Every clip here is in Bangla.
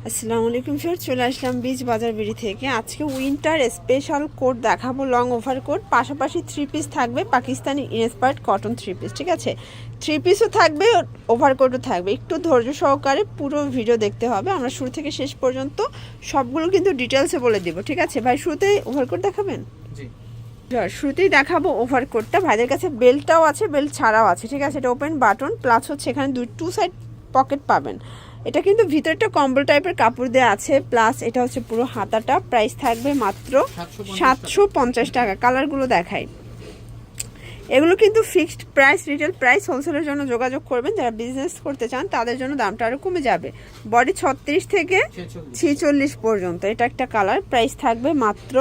আসসালামু আলাইকুম স্যার, চলে আসলাম বীজ বাজার বিড়ি থেকে। আজকে উইন্টার স্পেশাল কোট দেখাবো, লং ওভার কোট, পাশাপাশি থ্রি পিস থাকবে, Pakistani inspired cotton three piece. ঠিক আছে, থ্রি পিসও থাকবে, ওভার কোটও থাকবে। একটু ধৈর্য সহকারে পুরো ভিডিও দেখতে হবে। আমরা শুরু থেকে শেষ পর্যন্ত সবগুলো কিন্তু ডিটেলসে বলে দিব। ঠিক আছে ভাই, শুরুতেই ওভার কোট দেখাবেন? জি শুরুতেই দেখাবো ওভার কোটটা। ভাইদের কাছে বেল্টটাও আছে, বেল্ট ছাড়াও আছে। ঠিক আছে, এটা ওপেন বাটন প্লাস হচ্ছে এখানে টু সাইড পকেট পাবেন। এটা কিন্তু ভিতরটা কম্বল টাইপের কাপড় দেওয়া আছে, প্লাস এটা হচ্ছে পুরো হাতাটা। প্রাইস থাকবে মাত্র 750 টাকা। কালারগুলো দেখাই, এগুলো কিন্তু ফিক্সড প্রাইস, রিটেল প্রাইস। হোলসেলের জন্য যোগাযোগ করবেন, যারা বিজনেস করতে চান তাদের জন্য দামটা আরও কমে যাবে। বডি 36 থেকে 46 পর্যন্ত। এটা একটা কালার, প্রাইস থাকবে মাত্র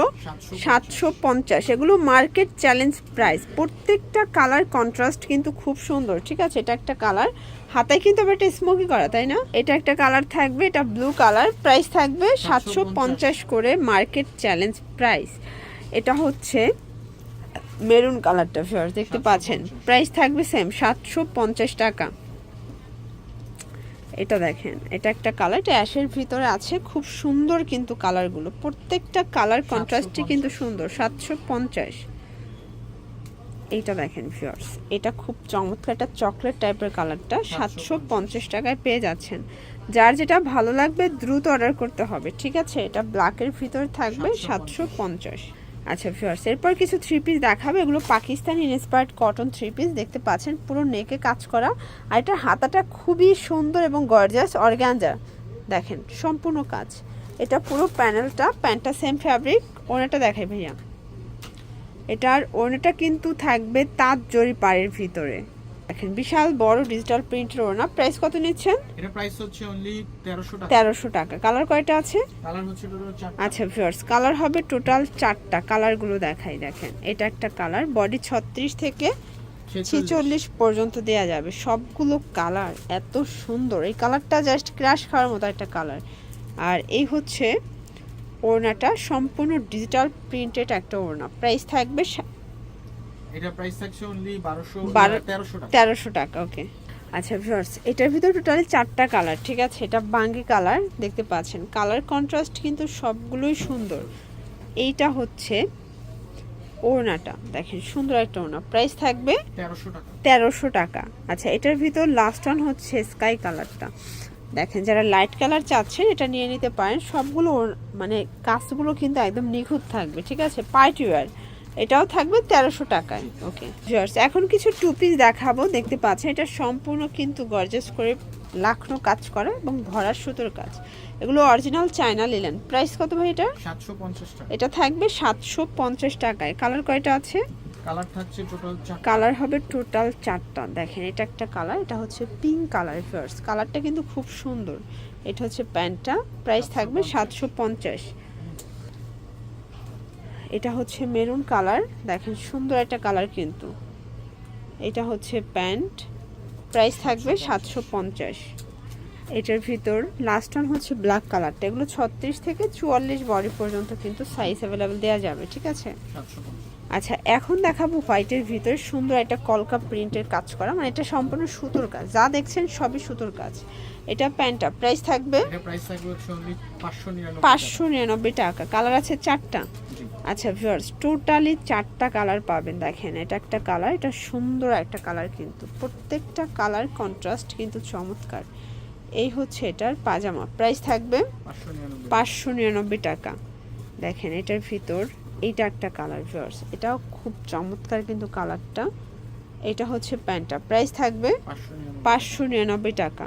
750। এগুলো মার্কেট চ্যালেঞ্জ প্রাইস। প্রত্যেকটা কালার কন্ট্রাস্ট কিন্তু খুব সুন্দর। ঠিক আছে, এটা একটা কালার, হাতায় কিন্তু আবার এটা স্মোকি করা, তাই না? এটা একটা কালার থাকবে, এটা ব্লু কালার, প্রাইস থাকবে 750 করে, মার্কেট চ্যালেঞ্জ প্রাইস। এটা হচ্ছে মেরুন কালারটা ফিওর, দেখতে পাচ্ছেন, প্রাইস থাকবে সেম 750 টাকা। এটা দেখেন, এটা একটা কালার, এটা অ্যাশের ভিতরে আছে, খুব সুন্দর কিন্তু কালারগুলো, প্রত্যেকটা কালার কন্ট্রাস্টই কিন্তু সুন্দর। 750। এইটা দেখেন ফিওর্স, এটা খুব চমৎকার, একটা চকলেট টাইপের কালারটা 750 টাকায় পেয়ে যাচ্ছেন। যার যেটা ভালো লাগবে দ্রুত অর্ডার করতে হবে। ঠিক আছে, এটা ব্ল্যাকের ভিতরে থাকবে 750। আচ্ছা ভিউয়ার্স, এরপর কিছু থ্রি পিস দেখাবে। এগুলো Pakistani inspired cotton three piece, দেখতে পাচ্ছেন পুরো নেকে কাজ করা। আর এটার হাতাটা খুবই সুন্দর এবং গর্জিয়াস অর্গানজা, দেখেন সম্পূর্ণ কাজ। এটা পুরো প্যানেলটা, প্যান্টটা সেম ফ্যাব্রিক। ওড়নাটা দেখাই ভাইয়া, এটার ওড়নাটা কিন্তু থাকবে তাঁত জরি পাড়ের ভিতরে। দেখেন বিশাল বড় ডিজিটাল প্রিন্টের ওড়না। প্রাইস কত নিচ্ছেন? এটা প্রাইস হচ্ছে অনলি 1300 টাকা। 1300 টাকা। কালার কয়টা আছে? কালার হচ্ছে টোটাল 4টা। আচ্ছা ভিউয়ার্স, কালার হবে টোটাল 4টা। কালারগুলো দেখাই, দেখেন এটা একটা কালার, বডি 36 থেকে 46 পর্যন্ত দেয়া যাবে। সবগুলো কালার এত সুন্দর, এই কালারটা জাস্ট ক্রাশ খাওয়ার মতো একটা কালার। আর এই হচ্ছে ওড়নাটা, সম্পূর্ণ ডিজিটাল প্রিন্টেড একটা ওড়না। প্রাইস থাকবে এটা প্রাইস থাকছে অনলি 1300 টাকা। ওকে আচ্ছা ভিউয়ার্স, এটার ভিতর টোটালি 4টা কালার। ঠিক আছে, এটা বাঙ্গি কালার, দেখতে পাচ্ছেন কালার কন্ট্রাস্ট কিন্তু সবগুলোই সুন্দর। এইটা হচ্ছে ওড়নাটা, দেখেন সুন্দর একটা ওড়না। প্রাইস থাকবে 1300 টাকা। আচ্ছা, এটার ভিতর লাস্ট ওয়ান হচ্ছে স্কাই কালারটা, দেখেন যারা লাইট কালার চাচ্ছেন এটা নিয়ে নিতে পারেন। সবগুলো মানে কাজগুলো কিন্তু একদম নিখুঁত থাকবে। ঠিক আছে, পার্টি ওয়্যার, এটাও থাকবে 1300 টাকায়। ওকে ভিউয়ার্স, এখন কিছু টু পিস দেখাবো। দেখতে পাচ্ছেন এটা সম্পূর্ণ কিন্তু গর্জিয়াস করে লাখনো কাজ করা এবং ভরার সুতোর কাজ। এগুলো অরিজিনাল চায়না লিলেন। প্রাইস কত ভাই এটা? 750 টাকা। এটা থাকবে 750 টাকায়। কালার কয়টা আছে? কালার থাকছে টোটাল 4টা। কালার হবে টোটাল 4টা। দেখেন এটা একটা কালার, এটা হচ্ছে পিঙ্ক কালার। ফার্স্ট কালারটা কিন্তু খুব সুন্দর। এটা হচ্ছে প্যান্টটা, প্রাইস থাকবে 750। এটা হচ্ছে মেরুন কালার, দেখেন সুন্দর একটা কালার কিন্তু। এটা হচ্ছে প্যান্ট, প্রাইস থাকবে 750। এটার ভিতর লাস্ট ওয়ান হচ্ছে ব্ল্যাক কালারটা। এগুলো 36 থেকে 44 বডি পর্যন্ত কিন্তু সাইজ অ্যাভেলেবেল দেওয়া যাবে। ঠিক আছে, 750। আচ্ছা এখন দেখাবো হোয়াইটের ভিতরে সুন্দর একটা কলকা প্রিন্টের কাজ করা, মানে এটা সম্পূর্ণ সুতোর কাজ। যা দেখছেন সবই সুতোর কাজ। এটা প্যান্টটা, প্রাইস থাকবে এটা প্রাইস থাকবে হচ্ছে অনলি 599 টাকা। কালার আছে 4টা। আচ্ছা ভিউয়ার্স, টোটালি 4টা কালার পাবেন। দেখেন এটা একটা কালার, এটা সুন্দর একটা কালার কিন্তু, প্রত্যেকটা কালার কন্ট্রাস্ট কিন্তু চমৎকার। এই হচ্ছে এটার পাজামা, প্রাইস থাকবে 599 টাকা। দেখেন এটার ভিতর এইটা একটা কালার ভিউয়ার্স, এটাও খুব চমৎকার কিন্তু কালারটা। এটা হচ্ছে প্যান্টটা, প্রাইস থাকবে 599 টাকা।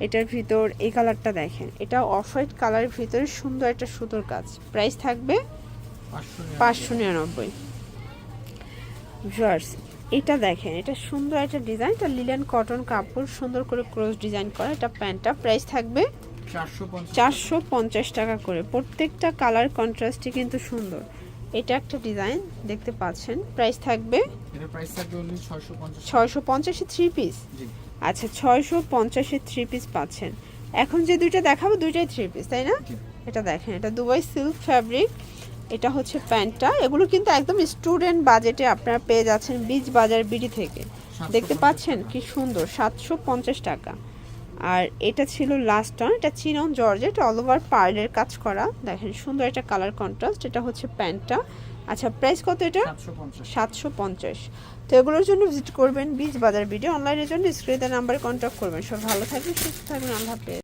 এটার ভিতর এই কালারটা দেখেন, এটা অফ হোয়াইট কালারের ভিতরে সুন্দর একটা সুতোর কাজ। প্রাইস থাকবে 599। ভিউয়ার্স এটা দেখেন, এটা সুন্দর একটা ডিজাইন, এটা লিলেন কটন কাপড়, সুন্দর করে ক্রস ডিজাইন করা। এটা প্যান্টটা, প্রাইস থাকবে 450 টাকা করে। প্রত্যেকটা কালার কন্ট্রাস্টই কিন্তু সুন্দর। এটা একটা ডিজাইন দেখতে পাচ্ছেন, প্রাইস থাকবে এটা প্রাইস থাকবে অনলি 650 থ্রি পিস। আচ্ছা 650 থ্রি পিস পাচ্ছেন। এখন যে দুইটা দেখাবো দুইটাই থ্রি পিস, তাই না? এটা দেখেন, এটা দুবাই সিল্ক ফ্যাব্রিক। এটা হচ্ছে প্যান্টটা। এগুলো কিন্তু একদম স্টুডেন্ট বাজেটে আপনারা পেয়ে যাচ্ছেন বীজ বাজার বিডি থেকে। দেখতে পাচ্ছেন কি সুন্দর, 750 টাকা। আর এটা ছিল লাস্ট টার্ন, এটা চিনন জর্জেট অল ওভার পার্লের কাজ করা, দেখেন সুন্দর একটা কালার কন্ট্রাস্ট। এটা হচ্ছে প্যান্টটা। আচ্ছা প্রাইস কত এটা? 750। তো এগুলোর জন্য ভিজিট করবেন বীজ বাজার ভিডিও, অনলাইনের জন্য স্ক্রিনে নাম্বারে কন্ট্যাক্ট করবেন। সব ভালো থাকবেন, সুস্থ থাকবেন, আল্লাহ হাফেজ।